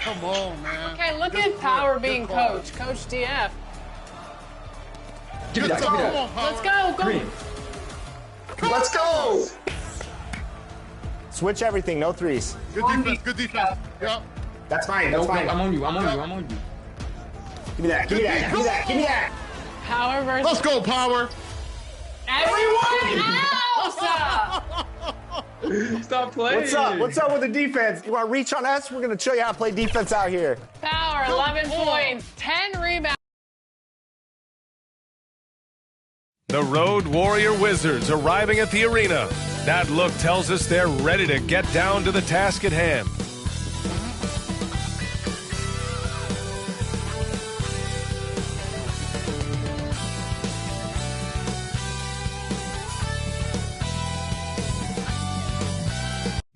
Come on, man. Okay, look at Power being coach. Coach DF. Give me that, give me that. Let's go, go. Green. Let's go! Switch everything, no threes. Good defense, good defense. Yep. That's fine, that's fine. I'm on you, I'm on you, I'm on you. Give me that, give me that, give me that, give me that! Power versus... Let's go, Power! Everyone else! Stop playing. What's up? What's up with the defense? You want to reach on us? We're going to show you how to play defense out here. Power, 11 points, 10 rebounds. The Road Warrior Wizards arriving at the arena. That look tells us they're ready to get down to the task at hand.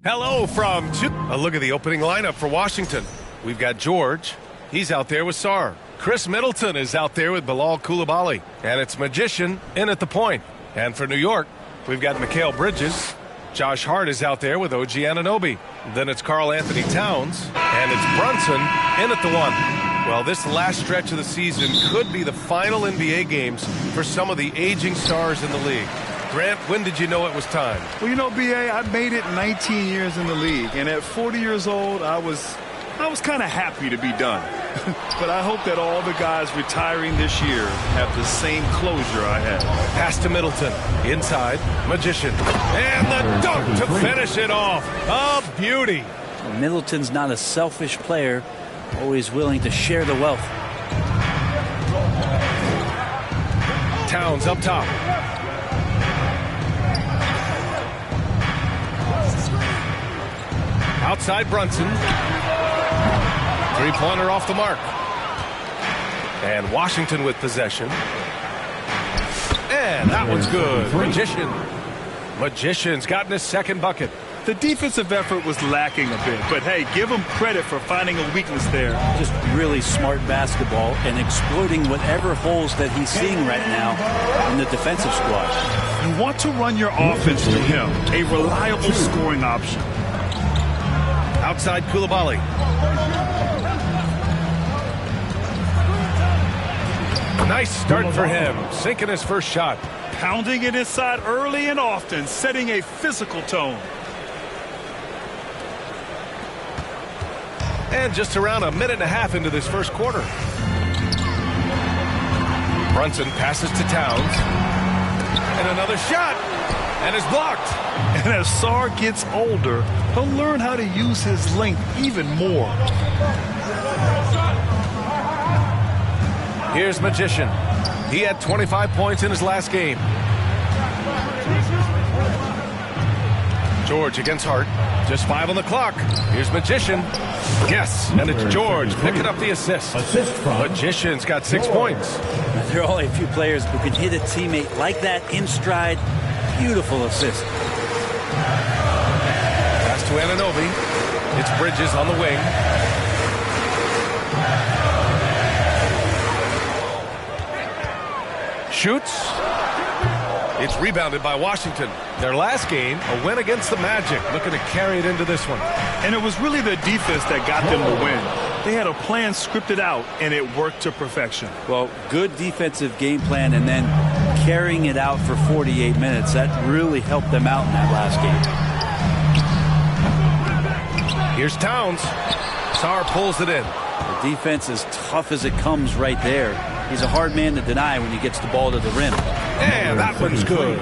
Hello from a look at the opening lineup for Washington. We've got George. He's out there with Sarr. Chris Middleton is out there with Bilal Coulibaly. And it's Magician in at the point. And for New York, we've got Mikal Bridges. Josh Hart is out there with OG Anunoby. Then it's Karl Anthony Towns. And it's Brunson in at the one. Well, this last stretch of the season could be the final NBA games for some of the aging stars in the league. Grant, when did you know it was time? Well, you know, B.A., I made it 19 years in the league. And at 40 years old, I was kind of happy to be done. But I hope that all the guys retiring this year have the same closure I had. Pass to Middleton. Inside. Magician. And the dunk to finish it off. A beauty. Middleton's not a selfish player, always willing to share the wealth. Towns up top. Outside Brunson. Three-pointer off the mark. And Washington with possession. And that one's good. Magician's gotten his second bucket. The defensive effort was lacking a bit, but hey, give him credit for finding a weakness there. Just really smart basketball and exploiting whatever holes that he's seeing right now in the defensive squad. You want to run your offense to him, a reliable scoring option. Outside Coulibaly. Nice start for him, sinking his first shot. Pounding it inside early and often, setting a physical tone. And just around a minute and a half into this first quarter. Brunson passes to Towns. And another shot. And is blocked. And as Sarr gets older, he'll learn how to use his length even more. Here's Magician. He had 25 points in his last game. George against Hart. Just 5 on the clock. Here's Magician. Yes, and it's George picking up the assist. Magician's got 6 points. There are only a few players who can hit a teammate like that in stride. Beautiful assist. Pass to Anunoby. It's Bridges on the wing. Shoots. It's rebounded by Washington. Their last game, a win against the Magic, looking to carry it into this one. And it was really the defense that got them the win. They had a plan scripted out, and it worked to perfection. Well, good defensive game plan, and then carrying it out for 48 minutes. That really helped them out in that last game. Here's Towns. Sarr pulls it in. The defense is tough as it comes right there. He's a hard man to deny when he gets the ball to the rim. And that one's good.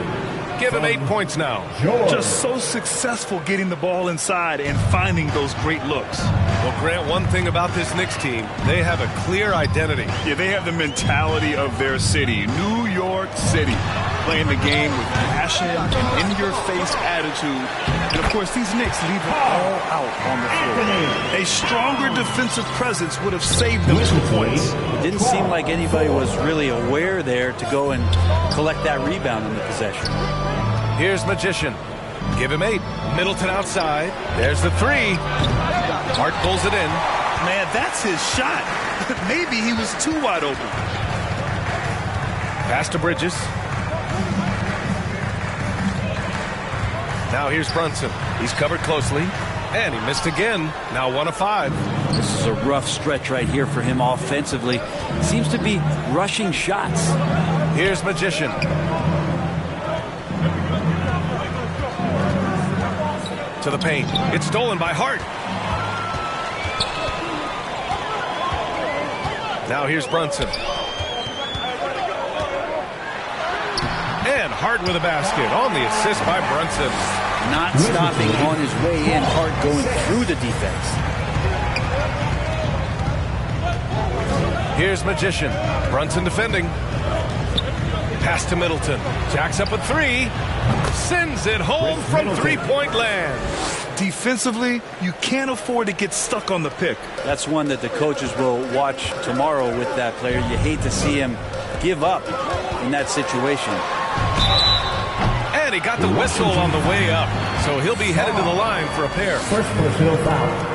Give him 8 points now. Just so successful getting the ball inside and finding those great looks. Well, Grant, one thing about this Knicks team, they have a clear identity. Yeah, they have the mentality of their city, New York City. Playing the game with passion and in-your-face attitude. And, of course, these Knicks leave it all out on the floor. A stronger defensive presence would have saved them 2 points. It didn't seem like anybody was really aware there to go and collect that rebound in the possession. Here's Magician. Give him 8. Middleton outside. There's the 3. Hart pulls it in. Man, that's his shot. Maybe he was too wide open. Pass to Bridges. Now here's Brunson. He's covered closely. And he missed again. Now 1 of 5. This is a rough stretch right here for him offensively. Seems to be rushing shots. Here's Magician. To the paint. It's stolen by Hart. Now here's Brunson. And Hart with a basket on the assist by Brunson. Not stopping on his way in. Hart going through the defense. Here's Magician. Brunson defending. Pass to Middleton. Jacks up a three. Sends it home from three-point land. Defensively, you can't afford to get stuck on the pick. That's one that the coaches will watch tomorrow with that player. You hate to see him give up in that situation. And he got the whistle on the way up, so he'll be headed to the line for a pair.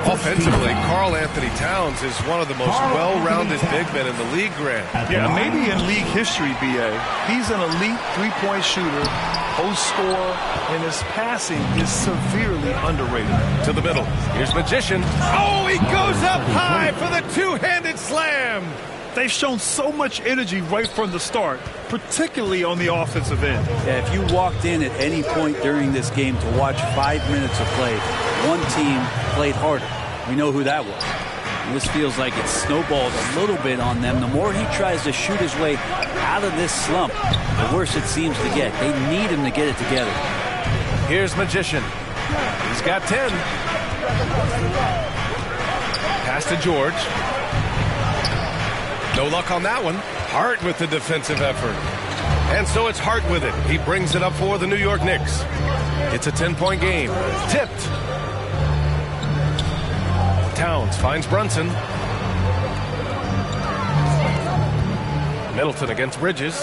Offensively, Karl Anthony Towns is one of the most well-rounded big men in the league, Grant. Yeah, maybe in league history, B.A. He's an elite three-point shooter, post scorer, and his passing is severely underrated. To the middle. Here's Magician. Oh, he goes up high for the two-handed slam. They've shown so much energy right from the start, particularly on the offensive end. Yeah, if you walked in at any point during this game to watch 5 minutes of play, one team played harder. We know who that was. And this feels like it's snowballed a little bit on them. The more he tries to shoot his way out of this slump, the worse it seems to get. They need him to get it together. Here's Magician. He's got 10. Pass to George. No luck on that one. Hart with the defensive effort. And so it's Hart with it. He brings it up for the New York Knicks. It's a 10-point game. Tipped. Towns finds Brunson. Middleton against Bridges.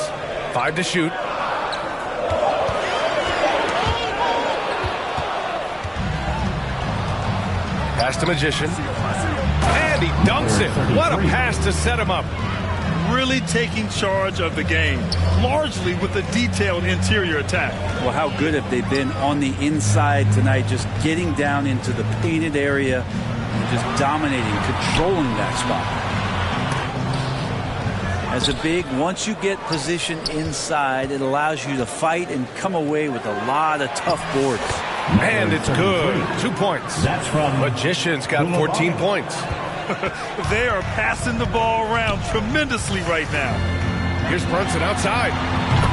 5 to shoot. Pass to Magician. And he dunks it. What a pass to set him up. Really taking charge of the game, largely with a detailed interior attack. Well, how good have they been on the inside tonight, just getting down into the painted area and just dominating, controlling that spot. As a big, once you get position inside, it allows you to fight and come away with a lot of tough boards. And it's good. 2 points. That's from Magician's got 14 points. They are passing the ball around tremendously right now. Here's Brunson outside.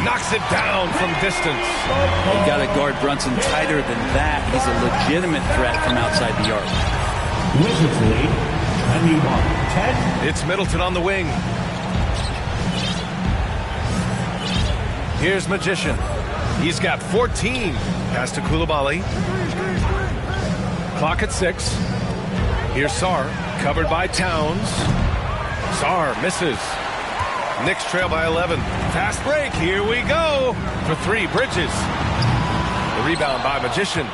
Knocks it down from distance. You got to guard Brunson tighter than that. He's a legitimate threat from outside the arc. Wizards lead. And you want 10. It's Middleton on the wing. Here's Magician. He's got 14. Pass to Koulibaly. Clock at 6. Here's Sarr, covered by Towns. Sarr misses. Knicks trail by 11. Fast break, here we go. For 3, Bridges. The rebound by Magician.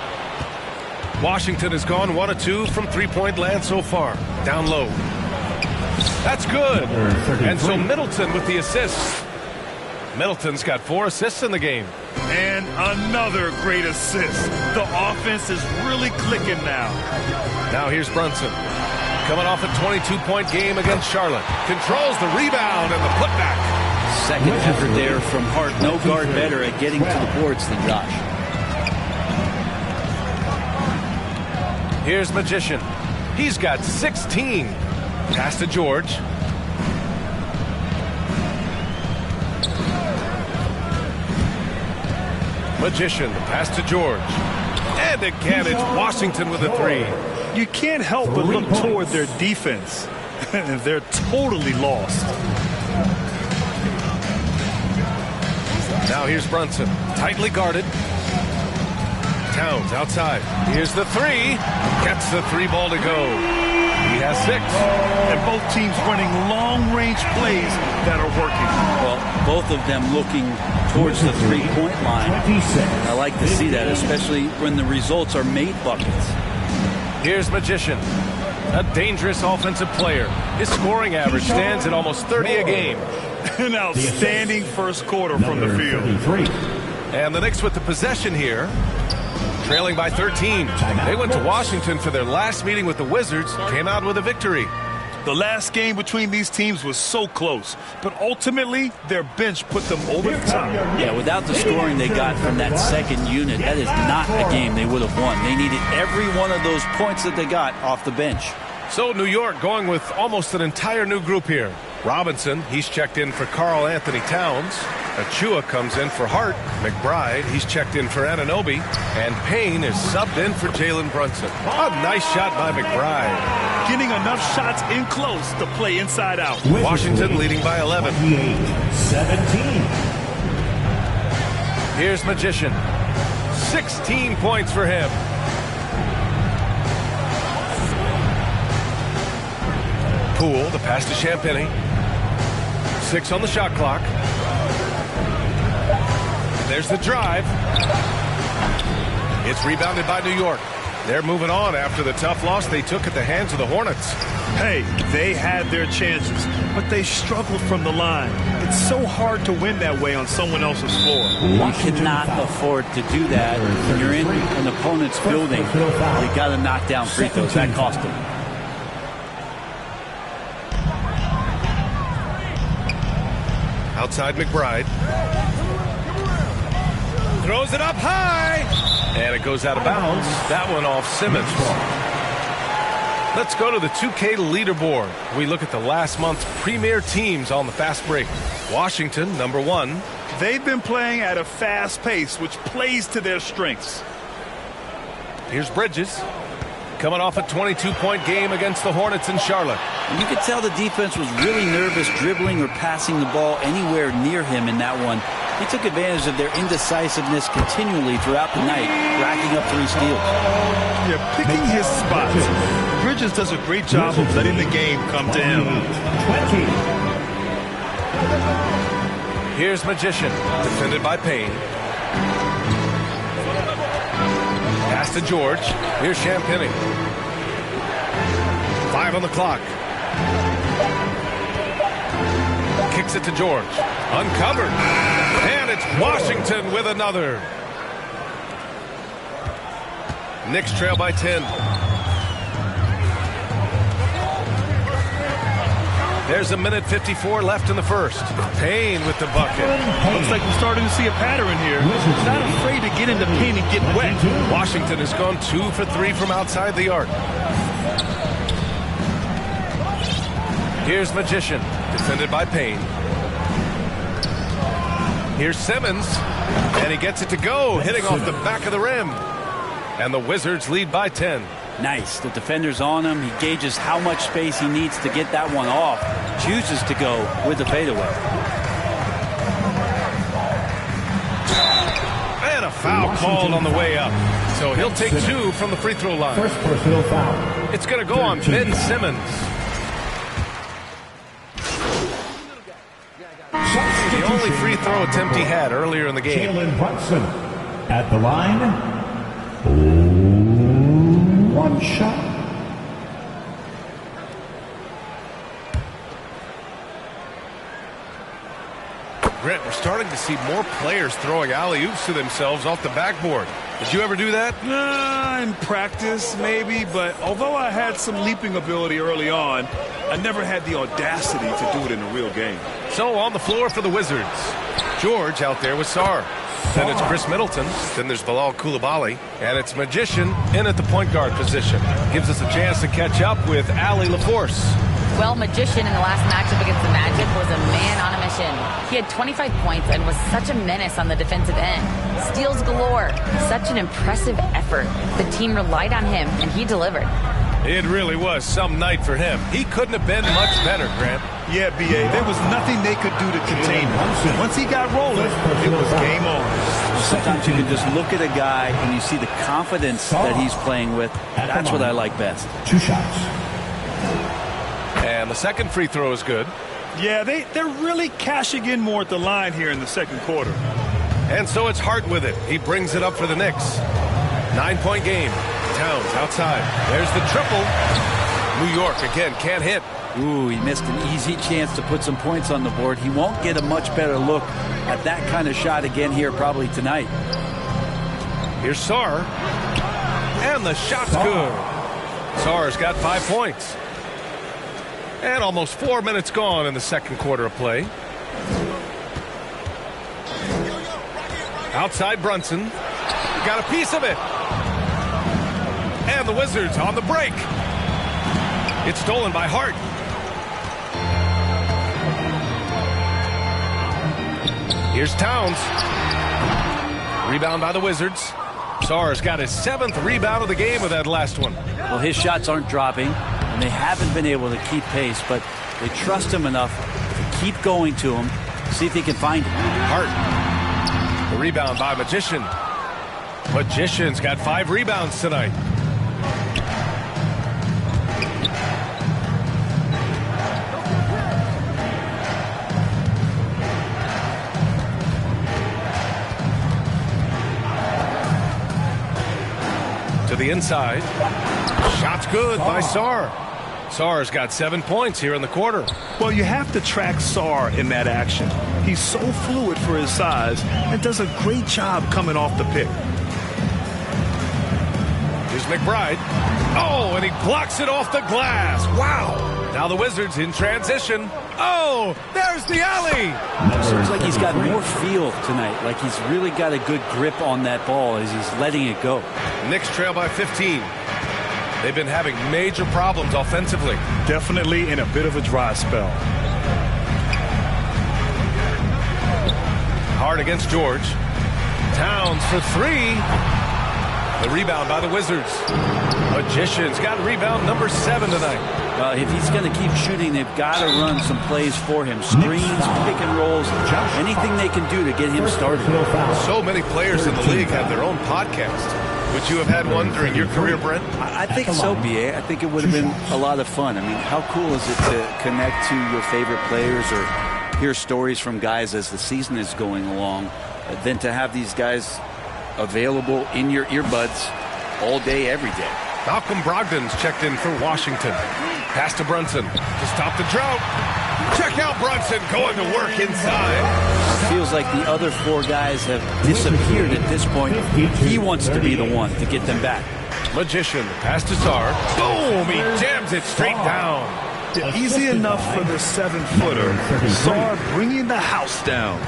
Washington has gone 1 of 2 from three-point land so far. Down low. That's good. And so Middleton with the assist. Middleton's got 4 assists in the game. And another great assist. The offense is really clicking now. Now here's Brunson. Coming off a 22-point game against Charlotte. Controls the rebound and the putback. Second effort there from Hart. No guard better at getting to the boards than Josh. Here's Magician. He's got 16. Pass to George. Magician, pass to George. And again, it's Washington with a 3. You can't help but look toward their defense. They're totally lost. Now here's Brunson, tightly guarded. Towns outside. Here's the 3. Gets the 3 ball to go. He has 6. And both teams running long-range plays that are working. Well, both of them looking towards the three-point line. I like to see that, especially when the results are made buckets. Here's Magician, a dangerous offensive player. His scoring average stands at almost 30 a game. An outstanding first quarter from the field. And the Knicks with the possession here. trailing by 13. They went to Washington for their last meeting with the Wizards, came out with a victory. The last game between these teams was so close, but ultimately their bench put them over the top. Yeah, without the scoring they got from that second unit, that is not a game they would have won. They needed every one of those points that they got off the bench. So New York going with almost an entire new group here. Robinson, he's checked in for Karl Anthony Towns. Achua comes in for Hart. McBride, he's checked in for Anunoby. And Payne is subbed in for Jalen Brunson. A nice shot by McBride. Getting enough shots in close to play inside out. Washington leading by 11. 17. Here's Magician. 16 points for him. Poole, the pass to Champagny. 6 on the shot clock. There's the drive. It's rebounded by New York. They're moving on after the tough loss they took at the hands of the Hornets. Hey, they had their chances, but they struggled from the line. It's so hard to win that way on someone else's floor. You cannot afford to do that when you're in an opponent's building. You got to knock down free throws. That cost them. Outside McBride. Throws it up high. And it goes out of bounds. That one off Simmons. Let's go to the 2K leaderboard. We look at the last month's premier teams on the fast break. Washington, number 1. They've been playing at a fast pace, which plays to their strengths. Here's Bridges. Coming off a 22-point game against the Hornets in Charlotte. And you could tell the defense was really nervous dribbling or passing the ball anywhere near him in that one. He took advantage of their indecisiveness continually throughout the night, racking up 3 steals. Yeah, picking his spots. Bridges does a great job of letting the game come to him. 20. Here's Magician, defended by Payne. Pass to George. Here's Champagny. 5 on the clock. Kicks it to George. Uncovered. And it's Washington with another. Knicks trail by 10. There's a minute 54 left in the first. Payne with the bucket. Looks like we're starting to see a pattern here. He's not afraid to get into paint and get wet. Washington has gone 2 for 3 from outside the arc. Here's Magician, defended by Payne. Here's Simmons, and he gets it to go, hitting off the back of the rim. And the Wizards lead by 10. Nice. The defender's on him. He gauges how much space he needs to get that one off. Chooses to go with the fadeaway. And a foul called on the way up. So he'll take 2 from the free throw line. First personal foul. It's going to go on Ben Simmons. The only free throw attempt he had earlier in the game. Jalen Brunson at the line. 1 shot. Grant, we're starting to see more players throwing alley-oops to themselves off the backboard. Did you ever do that? In practice, maybe, but although I had some leaping ability early on, I never had the audacity to do it in a real game. So on the floor for the Wizards, George out there with Sarr. Then it's Chris Middleton. Then there's Bilal Coulibaly. And it's Magician in at the point guard position. Gives us a chance to catch up with Allie LaForce. Well, Magician in the last matchup against the Magic was a man on a mission. He had 25 points and was such a menace on the defensive end. Steals galore. Such an impressive effort. The team relied on him, and he delivered. It really was some night for him. He couldn't have been much better, Grant. Yeah, B.A., there was nothing they could do to contain him. Once he got rolling, it was game on. Sometimes you can just look at a guy and you see the confidence that he's playing with. That's what I like best. 2 shots. And the second free throw is good. Yeah, they're really cashing in more at the line here in the second quarter. And so it's Hart with it. He brings it up for the Knicks. 9-point game. Towns outside. There's the triple. New York again can't hit. Ooh, he missed an easy chance to put some points on the board. He won't get a much better look at that kind of shot again here probably tonight. Here's Sar. And the shot's good. Sar's got 5 points. And almost 4 minutes gone in the second quarter of play. Outside Brunson. Got a piece of it. And the Wizards on the break. It's stolen by Hart. Here's Towns. Rebound by the Wizards. Sar's got his 7th rebound of the game with that last one. Well, his shots aren't dropping, and they haven't been able to keep pace, but they trust him enough to keep going to him, see if he can find him. Hart. The rebound by Magician. Magician's got 5 rebounds tonight. To the inside. Shot's good by Sar. Sar's got 7 points here in the quarter. Well, you have to track Sar in that action. He's so fluid for his size and does a great job coming off the pick. Here's McBride. Oh, and he blocks it off the glass. Wow. Now the Wizards in transition. Oh, there's the alley. Seems like he's got more feel tonight, like he's really got a good grip on that ball as he's letting it go. Knicks trail by 15. They've been having major problems offensively. Definitely in a bit of a dry spell. Hard against George. Towns for 3. The rebound by the Wizards. Magician's got rebound number 7 tonight. If he's going to keep shooting, they've got to run some plays for him. Screens, pick and rolls, anything they can do to get him started. So many players in the league have their own podcast. Would you have had one during your career, Brent? I think so, B.A. I think it would have been a lot of fun. I mean, how cool is it to connect to your favorite players or hear stories from guys as the season is going along than to have these guys available in your earbuds all day, every day. Malcolm Brogdon's checked in for Washington. Pass to Brunson to stop the drought. Check out Brunson going to work inside. Feels like the other 4 guys have disappeared at this point. He wants to be the one to get them back. Magician, pass to Sar. Boom! He jams it straight down. Easy enough for the 7-footer. Sar bringing the house down.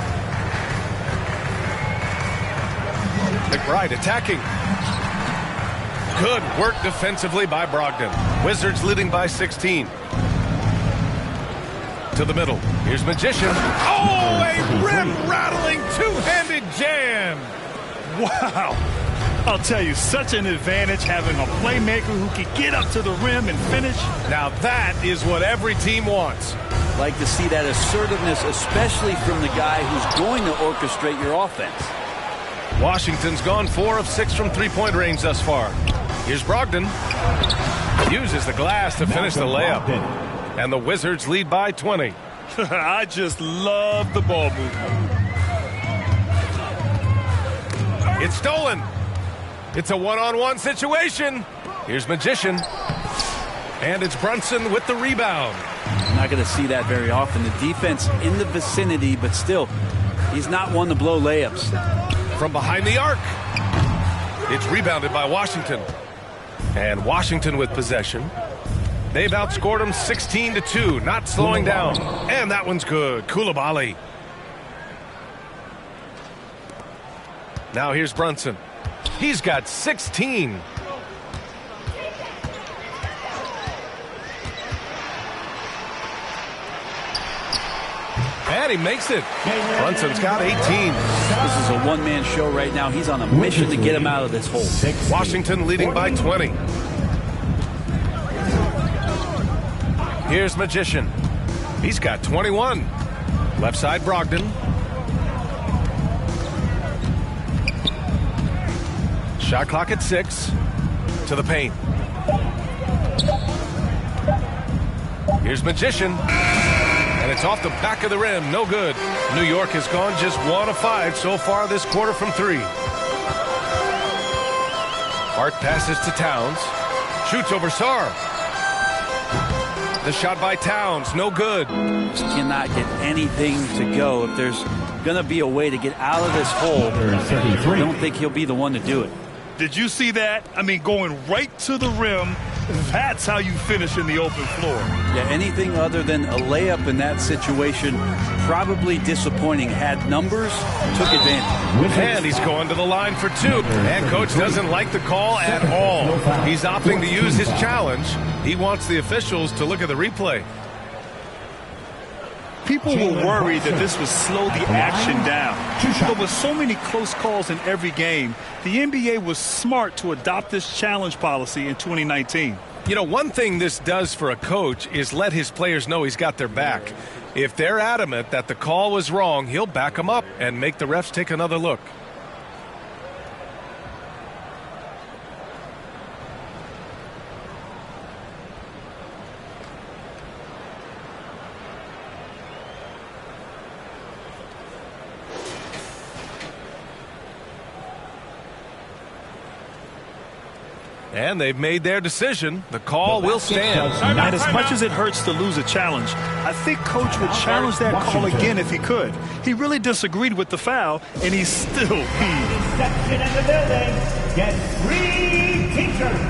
McBride attacking. Good work defensively by Brogdon. Wizards leading by 16. To the middle. Here's Magician. Oh, a rim-rattling two-handed jam. Wow. I'll tell you, such an advantage having a playmaker who can get up to the rim and finish. Now that is what every team wants. Like to see that assertiveness, especially from the guy who's going to orchestrate your offense. Washington's gone 4 of 6 from three-point range thus far. Here's Brogdon. Uses the glass to finish the layup. And the Wizards lead by 20. I just love the ball movement. It's stolen. It's a one-on-one situation. Here's Magician. And it's Brunson with the rebound. I'm not going to see that very often. The defense in the vicinity, but still, he's not one to blow layups. From behind the arc. It's rebounded by Washington. And Washington with possession. They've outscored them 16-2, not slowing down. And that one's good. Koulibaly. Now here's Brunson. He's got 16. And he makes it. Brunson's got 18. This is a one-man show right now. He's on a mission to get him out of this hole. Washington leading by 20. Here's Magician. He's got 21. Left side Brogdon. Shot clock at 6. To the paint. Here's Magician. And it's off the back of the rim. No good. New York has gone just 1 of 5 so far this quarter from 3. Hart passes to Towns. Shoots over Sar. The shot by Towns. No good. Just cannot get anything to go. If there's going to be a way to get out of this hole, I don't think he'll be the one to do it. Did you see that? I mean, going right to the rim. That's how you finish in the open floor. Yeah, anything other than a layup in that situation, probably disappointing. Had numbers, took advantage. And he's going to the line for two. And coach doesn't like the call at all. He's opting to use his challenge. He wants the officials to look at the replay. People were worried that this would slow the action down. But with so many close calls in every game, the NBA was smart to adopt this challenge policy in 2019. You know, one thing this does for a coach is let his players know he's got their back. If they're adamant that the call was wrong, he'll back them up and make the refs take another look. And they've made their decision. The call will stand. And as much as it hurts to lose a challenge, I think Coach would challenge that call again if he could. He really disagreed with the foul, and he's still peeved. Section in the building. Get 3 teachers.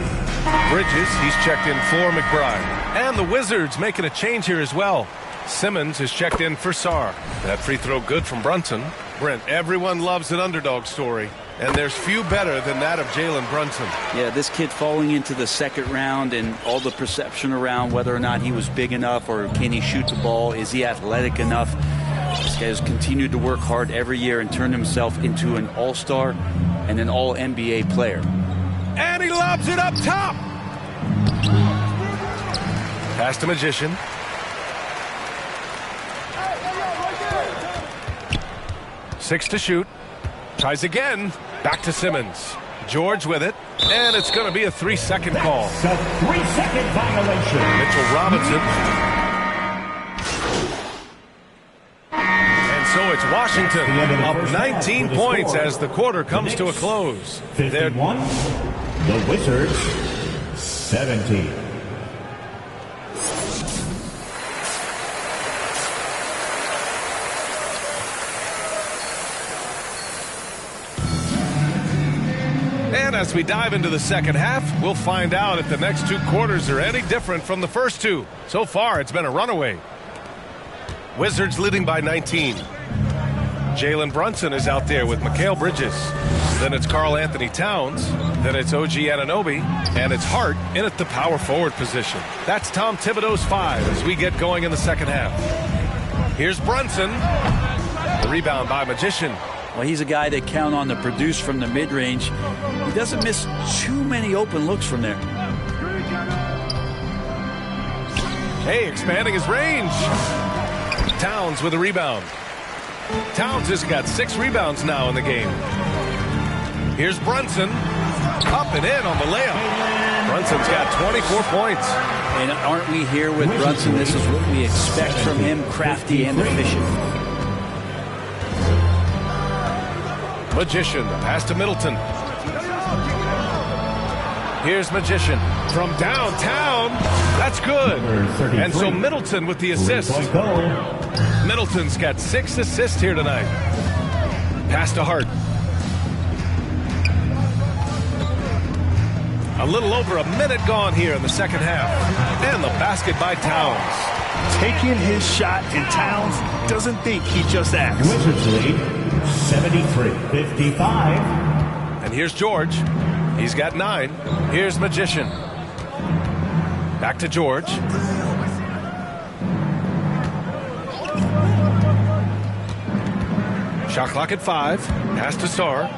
Bridges, he's checked in for McBride. And the Wizards making a change here as well. Simmons is checked in for Sarr. That free throw good from Brunson. Brent, everyone loves an underdog story. And there's few better than that of Jalen Brunson. Yeah, this kid falling into the second round and all the perception around whether or not he was big enough or can he shoot the ball, is he athletic enough. This guy has continued to work hard every year and turned himself into an all-star and an all-NBA player. And he lobs it up top. Pass to Magician. Six to shoot. Tries again. Back to Simmons. George with it. And it's going to be a 3-second call. It's a 3-second violation. Mitchell Robinson. And so it's Washington up 19 points as the quarter comes to a close. 51. The Wizards 17. And as we dive into the second half, we'll find out if the next 2 quarters are any different from the first 2. So far, it's been a runaway. Wizards leading by 19. Jalen Brunson is out there with Mikal Bridges. Then it's Karl Anthony Towns. Then it's OG Anunoby. And it's Hart in at the power forward position. That's Tom Thibodeau's 5 as we get going in the second half. Here's Brunson. The rebound by Magician. Well, he's a guy they count on to produce from the mid-range. He doesn't miss too many open looks from there. Hey, expanding his range. Towns with a rebound. Towns has got 6 rebounds now in the game. Here's Brunson. Up and in on the layup. Brunson's got 24 points. And aren't we here with Brunson? This is what we expect from him, crafty and efficient. Magician, pass to Middleton. Here's Magician from downtown. That's good. And so Middleton with the assist. Middleton's got 6 assists here tonight. Pass to Hart. A little over a minute gone here in the second half. And the basket by Towns. Taking his shot, and Towns doesn't think he just asked. Wizards lead 73-55. And here's George. He's got 9. Here's Magician. Back to George. Shot clock at 5. Pass to Sarr.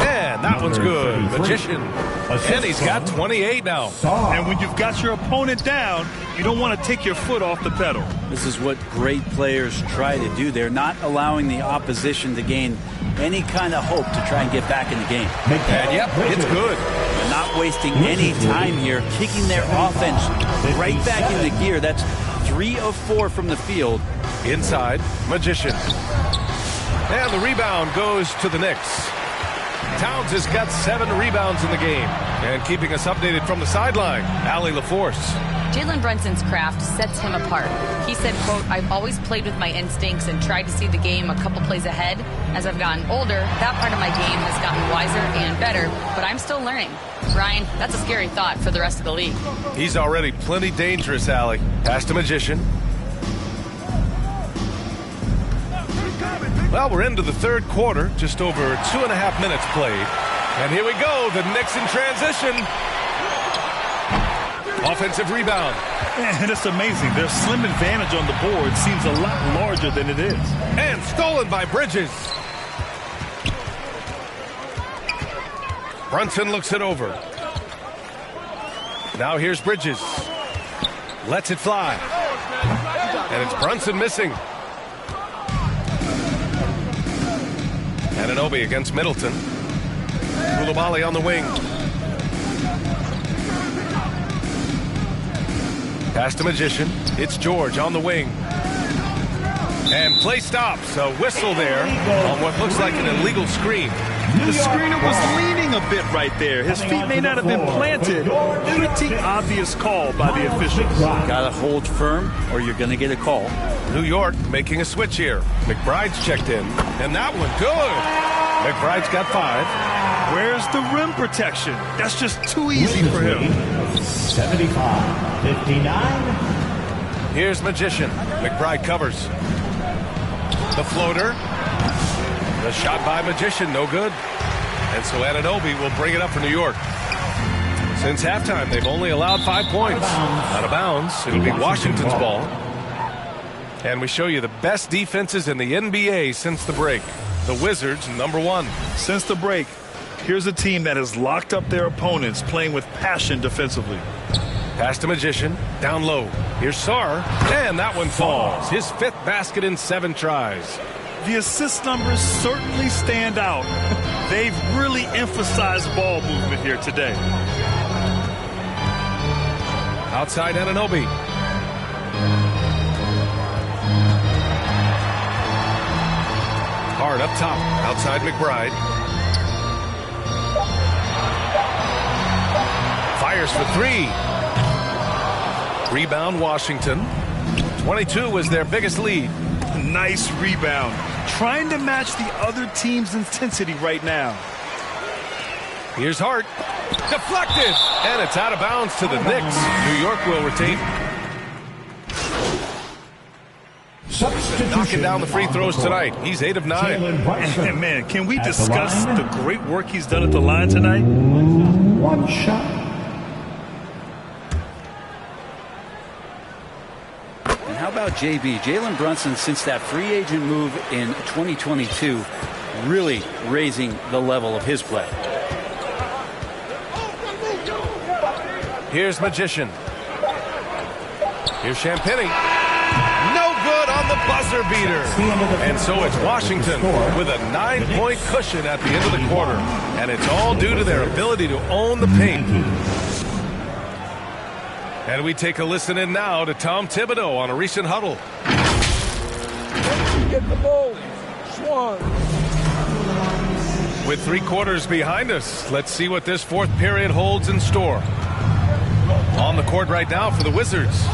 And that one's good. Magician. And he's got 28 now. And when you've got your opponent down, you don't want to take your foot off the pedal. This is what great players try to do. They're not allowing the opposition to gain any kind of hope to try and get back in the game. And yep, it's good. They're not wasting any time here, kicking their offense right back into gear. That's 3 of 4 from the field. Inside, Magician. And the rebound goes to the Knicks. Towns has got 7 rebounds in the game. And keeping us updated from the sideline, Allie LaForce. Jalen Brunson's craft sets him apart. He said, quote, "I've always played with my instincts and tried to see the game a couple plays ahead. As I've gotten older, that part of my game has gotten wiser and better, but I'm still learning." Ryan, that's a scary thought for the rest of the league. He's already plenty dangerous, Allie. Pass to Magician. Well, we're into the third quarter, just over 2.5 minutes played. And here we go, the Knicks in transition. Offensive rebound. And it's amazing. Their slim advantage on the board seems a lot larger than it is. And stolen by Bridges. Brunson looks it over. Now here's Bridges. Lets it fly. And it's Brunson missing. Anunoby against Middleton. Koulibaly on the wing. Pass to Magician. It's George on the wing. And play stops. A whistle there on what looks like an illegal screen. The screener was leaning a bit right there. His feet may not have been planted. Pretty obvious call by the officials. Gotta hold firm or you're gonna get a call. New York making a switch here. McBride's checked in. And that one, good. McBride's got 5. Where's the rim protection? That's just too easy for him. 75-59. Here's Magician. McBride covers. The floater. The shot by Magician, no good. And so Anunoby will bring it up for New York. Since halftime, they've only allowed 5 points. Out of bounds. It'll be Washington's ball. And we show you the best defenses in the NBA since the break. The Wizards, #1. Since the break, here's a team that has locked up their opponents, playing with passion defensively. Pass to Magician, down low. Here's Sarr, and that one falls. His 5th basket in 7 tries. The assist numbers certainly stand out. They've really emphasized ball movement here today. Outside Anunoby. Hard up top, outside McBride. Fires for 3. Rebound Washington. 22 was their biggest lead. Nice rebound. Trying to match the other team's intensity right now. Here's Hart. Deflected. And it's out of bounds to the Knicks. New York will retain. Knocking down the free throws tonight. He's 8 of 9. And man, can we discuss the great work he's done at the line tonight? 1 shot. And how about JB? Jalen Brunson, since that free agent move in 2022, really raising the level of his play. Here's Magician. Here's Champagny. No good on the buzzer beater. And so it's Washington with a 9-point cushion at the end of the quarter. And it's all due to their ability to own the paint. And we take a listen in now to Tom Thibodeau on a recent huddle. Get the ball. Swan. With 3 quarters behind us, let's see what this 4th period holds in store. On the court right now for the Wizards,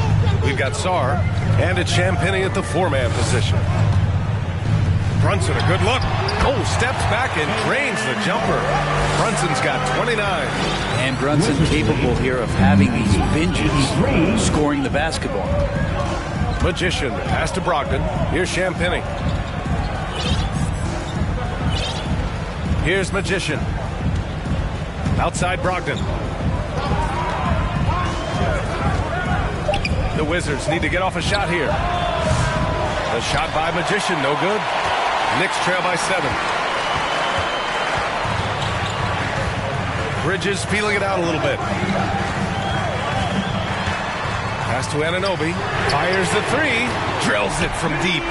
we've got Sarr, and it's Champagny at the 4-man position. Brunson, a good look. Oh, steps back and drains the jumper. Brunson's got 29. And Brunson capable here of having these binges, scoring the basketball. Magician, pass to Brogdon. Here's Champagny. Here's Magician. Outside Brogdon. The Wizards need to get off a shot here. The shot by Magician, no good. Knicks trail by 7. Bridges feeling it out a little bit. Pass to Anunoby. Fires the 3. Drills it from deep.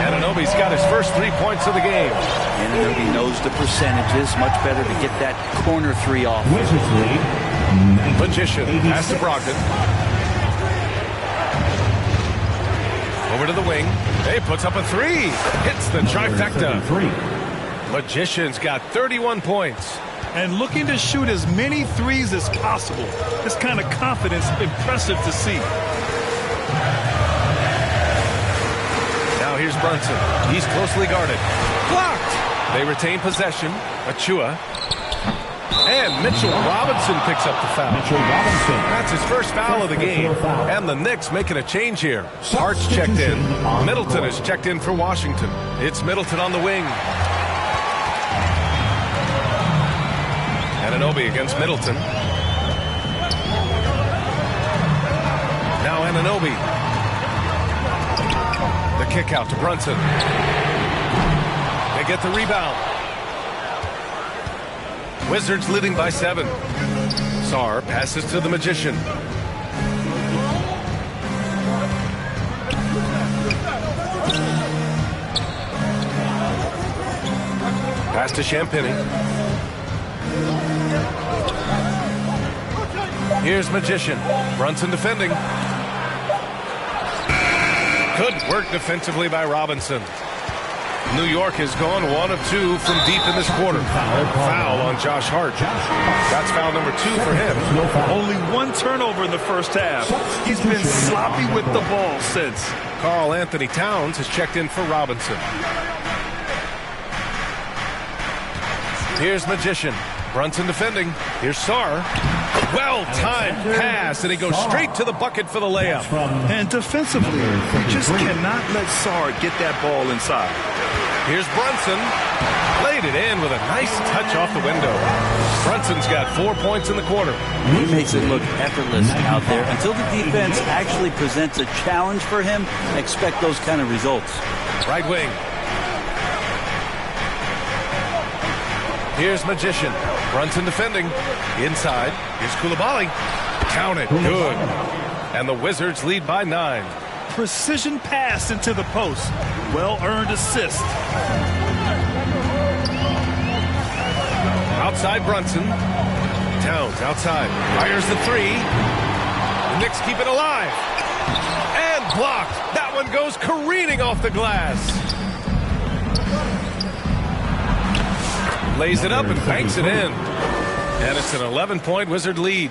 Anunoby's got his first 3 points of the game. Anunoby knows the percentages. Much better to get that corner 3 off. Wizards lead. Magician, pass to Brogdon. Over to the wing. He puts up a 3. Hits the trifecta. Magician's got 31 points. and looking to shoot as many threes as possible. This kind of confidence, impressive to see. Now here's Brunson. He's closely guarded. Blocked! They retain possession. Achua. And Mitchell Robinson picks up the foul. Mitchell Robinson. That's his first foul of the game. And the Knicks making a change here. Hart's checked in. Middleton is checked in for Washington. It's Middleton on the wing. Anunoby against Middleton. Now Anunoby. The kick out to Brunson. They get the rebound. Wizards leading by 7. Sarr passes to the Magician. Pass to Champagny. Here's Magician. Brunson defending. Good work defensively by Robinson. New York has gone 1 of 2 from deep in this quarter. Foul on Josh Hart. That's foul number 2 for him. Only 1 turnover in the first half. He's been sloppy with the ball since. Karl Anthony Towns has checked in for Robinson. Here's Magician. Brunson defending. Here's Sarr. Well-timed pass, and he goes straight to the bucket for the layup. And defensively, you just cannot let Sarr get that ball inside. Here's Brunson. Laid it in with a nice touch off the window. Brunson's got 4 points in the quarter. He makes it look effortless out there. Until the defense actually presents a challenge for him, expect those kind of results. Right wing. Here's Magician. Brunson defending. Inside. Here's Coulibaly. Counted. Good. And the Wizards lead by 9. Precision pass into the post. Well-earned assist. Outside Brunson. Towns outside. Fires the 3. The Knicks keep it alive. And blocked. That one goes careening off the glass. Lays it up and banks it in. And it's an 11-point Wizard lead.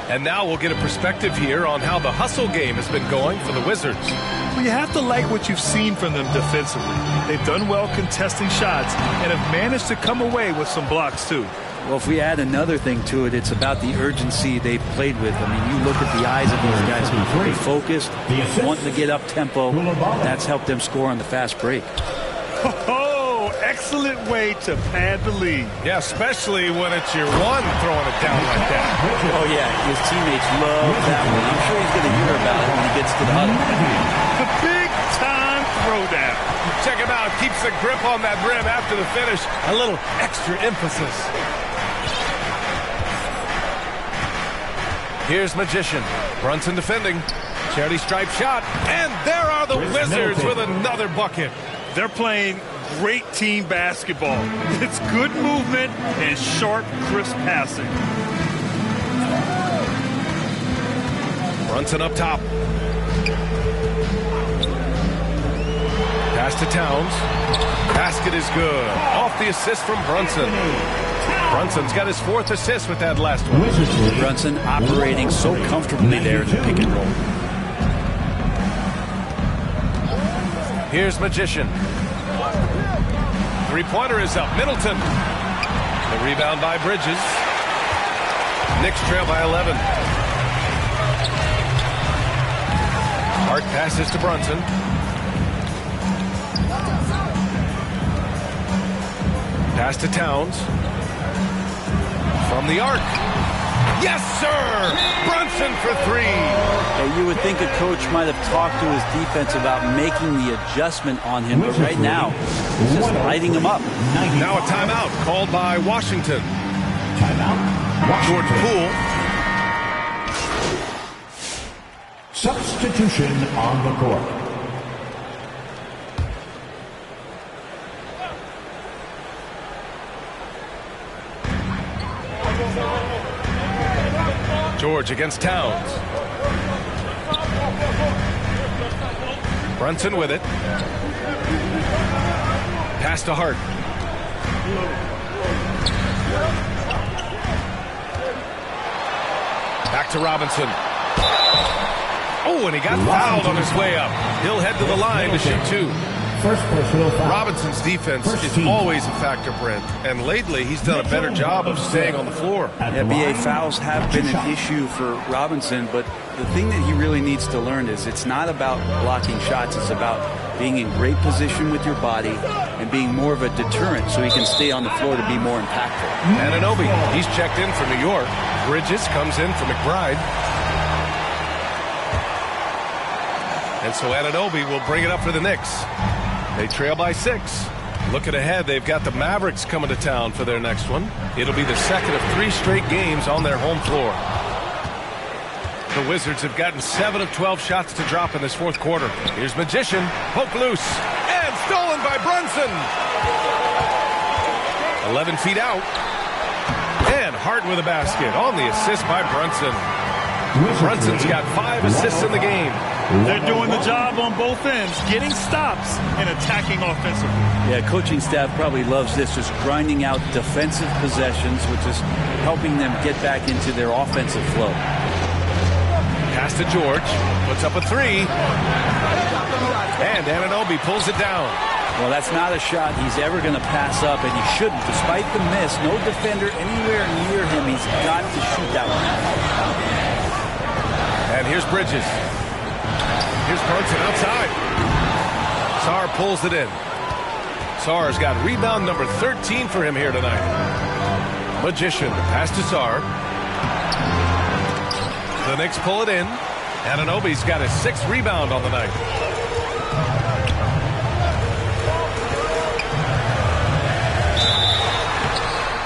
And now we'll get a perspective here on how the hustle game has been going for the Wizards. Well, you have to like what you've seen from them defensively. They've done well contesting shots and have managed to come away with some blocks, too. Well, if we add another thing to it, it's about the urgency they've played with. I mean, you look at the eyes of these guys, they're focused, wanting to get up tempo. That's helped them score on the fast break. Excellent way to pad the lead. Yeah, especially when it's your one throwing it down like that. Oh, yeah, his teammates love that one. I'm sure he's going to hear about it when he gets to the huddle. The big-time throwdown. Check him out. Keeps the grip on that rim after the finish. A little extra emphasis. Here's Magician. Brunson defending. Charity stripe shot. And there are the Wizards with another bucket. They're playing great team basketball. It's good movement and sharp, crisp passing. Brunson up top. Pass to Towns. Basket is good. Off the assist from Brunson. Brunson's got his 4th assist with that last one. Brunson operating so comfortably there in the pick and roll. Here's Magician. Three-pointer is up. Middleton. The rebound by Bridges. Knicks trail by 11. Hart passes to Brunson. Pass to Towns. From the arc. Yes, sir! Brunson for 3. You would think a coach might have talked to his defense about making the adjustment on him, but right now, he's just lighting him up. Now a timeout called by Washington. Timeout. George Poole. Substitution on the court. George against Towns. Brunson with it. Pass to Hart. Back to Robinson. Oh, and he got fouled on his way up. He'll head to the line to shoot 2. First personal foul. Robinson's defense is always a factor, Brent, and lately he's done a better job of staying on the floor. Yeah, BA fouls have been an issue for Robinson, but the thing that he really needs to learn is it's not about blocking shots, it's about being in great position with your body and being more of a deterrent so he can stay on the floor to be more impactful. Anunoby, he's checked in for New York. Bridges comes in for McBride. And so Anunoby will bring it up for the Knicks. They trail by 6. Looking ahead, they've got the Mavericks coming to town for their next one. It'll be the second of 3 straight games on their home floor. The Wizards have gotten 7 of 12 shots to drop in this fourth quarter. Here's Magician, poke loose, and stolen by Brunson. 11 feet out. And Hart with a basket on the assist by Brunson. Brunson's got 5 assists in the game. They're doing the job on both ends, getting stops and attacking offensively. Yeah, coaching staff probably loves this, just grinding out defensive possessions, which is helping them get back into their offensive flow. Pass to George, puts up a 3. And Anunoby pulls it down. Well, that's not a shot he's ever going to pass up, and he shouldn't. Despite the miss, no defender anywhere near him. He's got to shoot that one. And here's Bridges. Here's Brunson outside. Sarr pulls it in. Sarr's got rebound number 13 for him here tonight. Magician, pass to Sarr. The Knicks pull it in. Anunoby's got his 6th rebound on the night.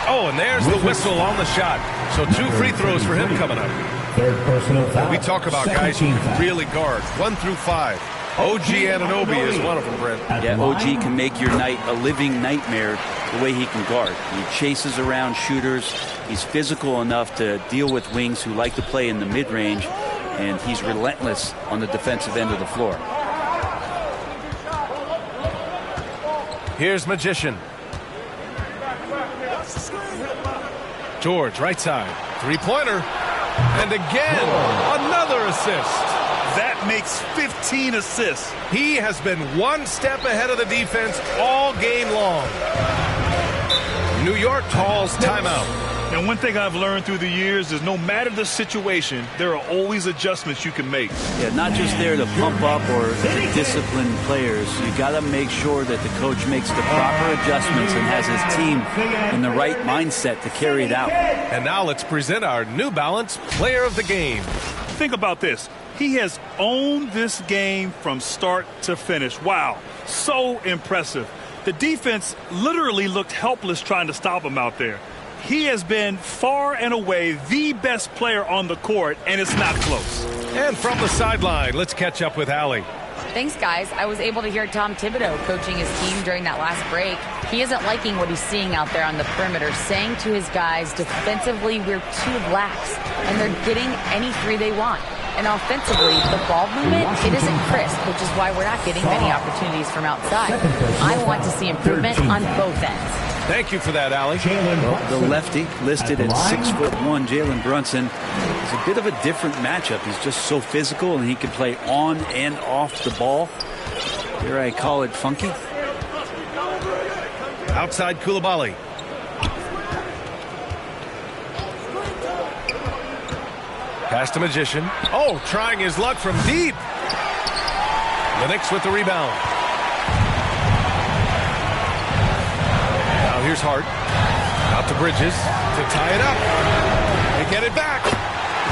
Oh, and there's the whistle on the shot. So 2 free throws for him coming up. Third personal foul. We talk about guys who can really guard 1 through 5. OG Anunoby is one of them, Brent. Yeah, OG can make your night a living nightmare the way he can guard. He chases around shooters. He's physical enough to deal with wings who like to play in the mid-range, and he's relentless on the defensive end of the floor. Here's Magician. George, right side. 3-pointer. And again, another assist. That makes 15 assists. He has been 1 step ahead of the defense all game long. New York calls timeout. And one thing I've learned through the years is no matter the situation, there are always adjustments you can make. Yeah, not just there to pump up or to discipline players. You got to make sure that the coach makes the proper adjustments and has his team in the right mindset to carry it out. And now let's present our New Balance Player of the Game. Think about this. He has owned this game from start to finish. Wow, so impressive. The defense literally looked helpless trying to stop him out there. He has been far and away the best player on the court, and it's not close. And from the sideline, let's catch up with Allie. Thanks, guys. I was able to hear Tom Thibodeau coaching his team during that last break. He isn't liking what he's seeing out there on the perimeter, saying to his guys, defensively, we're too lax, and they're getting any 3 they want. And offensively, the ball movement, it isn't crisp, which is why we're not getting many opportunities from outside. I want to see improvement on both ends. Thank you for that, Allie. Well, the lefty listed at 6'1", Jalen Brunson, is a bit of a different matchup. He's just so physical, and he can play on and off the ball. Here I call it funky. Outside Coulibaly. Pass to Magician. Oh, trying his luck from deep. The Knicks with the rebound. Now here's Hart. Out to Bridges to tie it up. They get it back.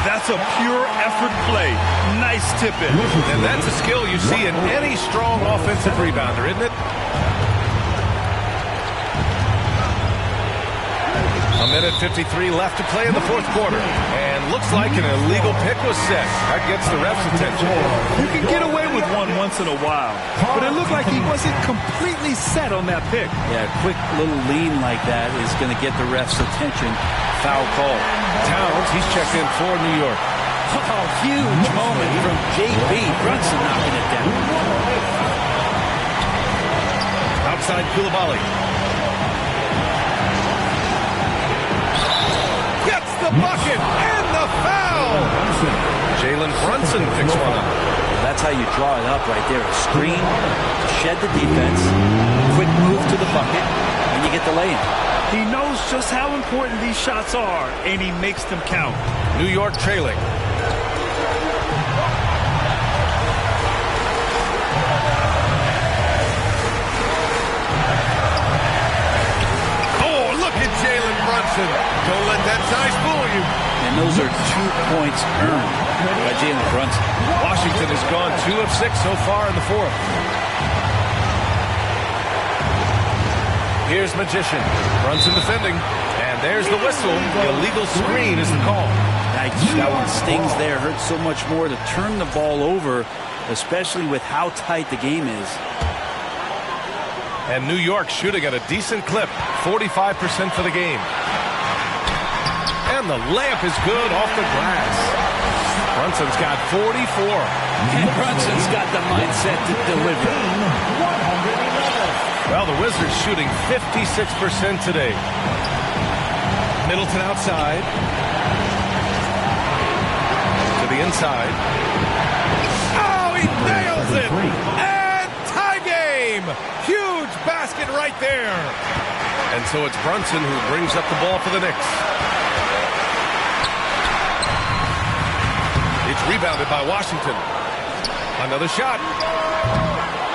That's a pure effort play. Nice tip in. And that's a skill you see in any strong offensive rebounder, isn't it? A minute 53 left to play in the fourth quarter. And looks like an illegal pick was set. That gets the ref's attention. You can get away with one once in a while, but it looked like he wasn't completely set on that pick. Yeah, a quick little lean like that is going to get the ref's attention. Foul call. Towns, he's checked in for New York. Oh, huge moment from JB. Brunson knocking it down. Outside Coulibaly. Gets the bucket and the foul. Jalen Brunson picks one up. That's how you draw it up right there. A screen to shed the defense, quick move to the bucket, and you get the lay-in. He knows just how important these shots are, and he makes them count. New York trailing. Oh, look at Jalen Brunson. Don't let that size fool you. And those are 2 points earned by Jalen Brunson. Washington has gone 2 of 6 so far in the fourth. Here's Magician. Brunson defending. And there's the whistle. The illegal screen is the call. That one stings there. Hurts so much more to turn the ball over, especially with how tight the game is. And New York shooting at a decent clip. 45% for the game. And the layup is good off the glass. Brunson's got 44. And Brunson's got the mindset to deliver. Well, the Wizards shooting 56% today. Middleton outside. To the inside. Oh, he nails it! And tie game! Huge basket right there. And so it's Brunson who brings up the ball for the Knicks. It's rebounded by Washington. Another shot.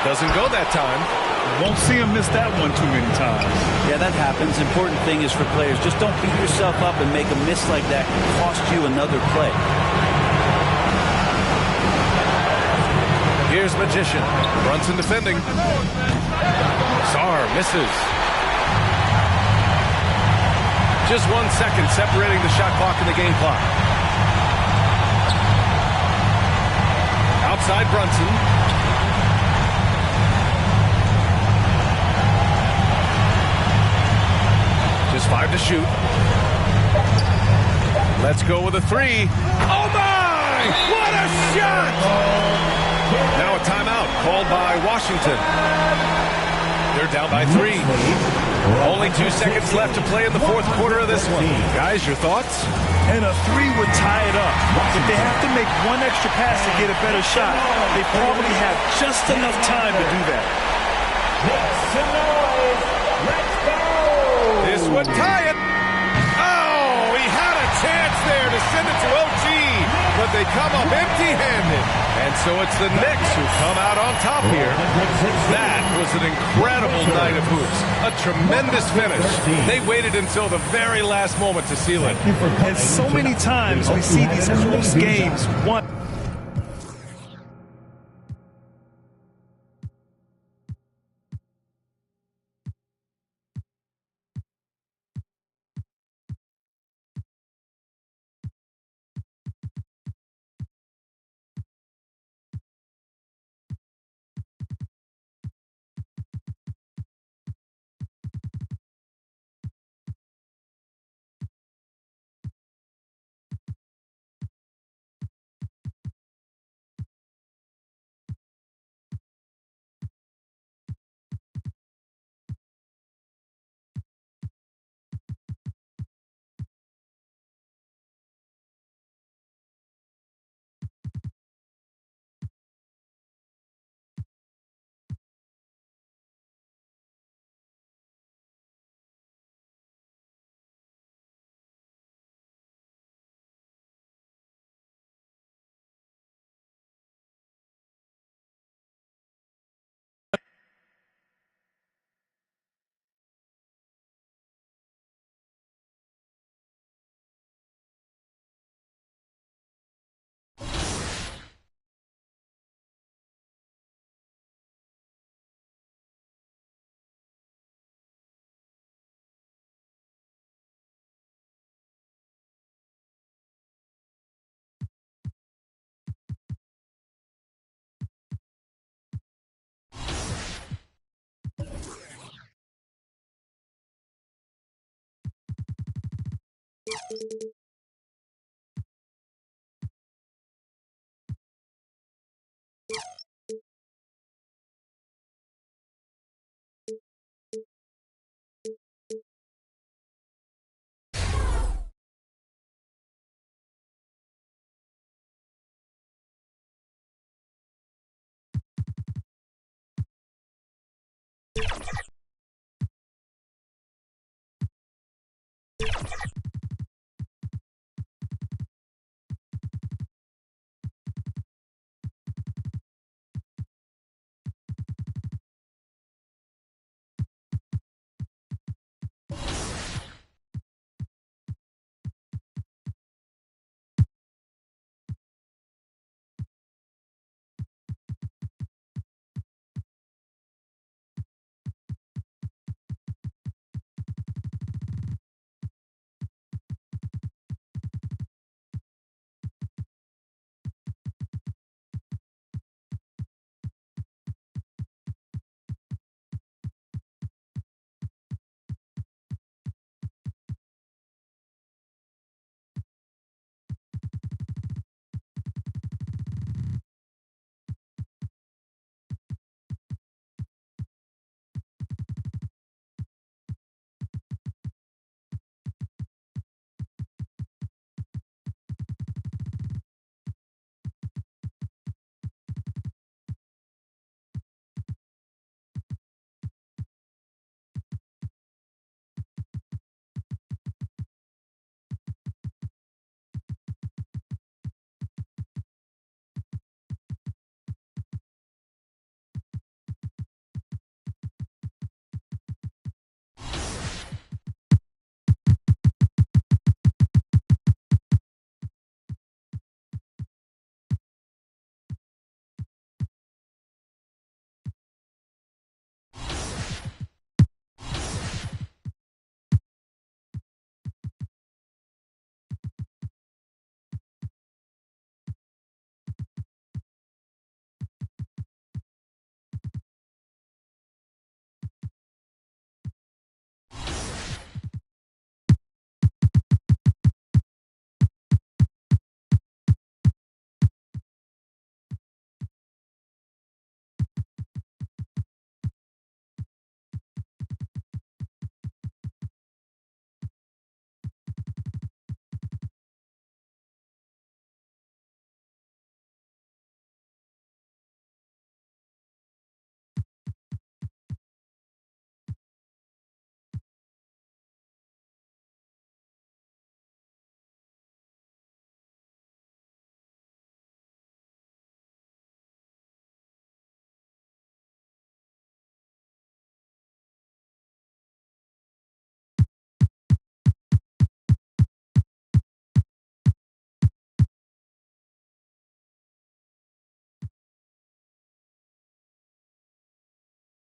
Doesn't go that time. Won't see him miss that one too many times. Yeah, that happens. Important thing is for players, just don't beat yourself up and make a miss like that can cost you another play. Here's Magician. Brunson defending. Sarr misses. Just 1 second separating the shot clock and the game clock. Outside Brunson. Just 5 to shoot. Let's go with a 3. Oh my! What a shot! Now a timeout called by Washington. They're down by 3. Only 2 seconds left to play in the fourth quarter of this one. Guys, your thoughts? And a 3 would tie it up. If they have to make one extra pass to get a better shot, they probably have just enough time to do that. This would tie it. Oh, he had a chance there to send it to OT, but they come up empty-handed. And so it's the Knicks who come out on top here. That was an incredible night of hoops. A tremendous finish. They waited until the very last moment to seal it. And so many times we see these close games won.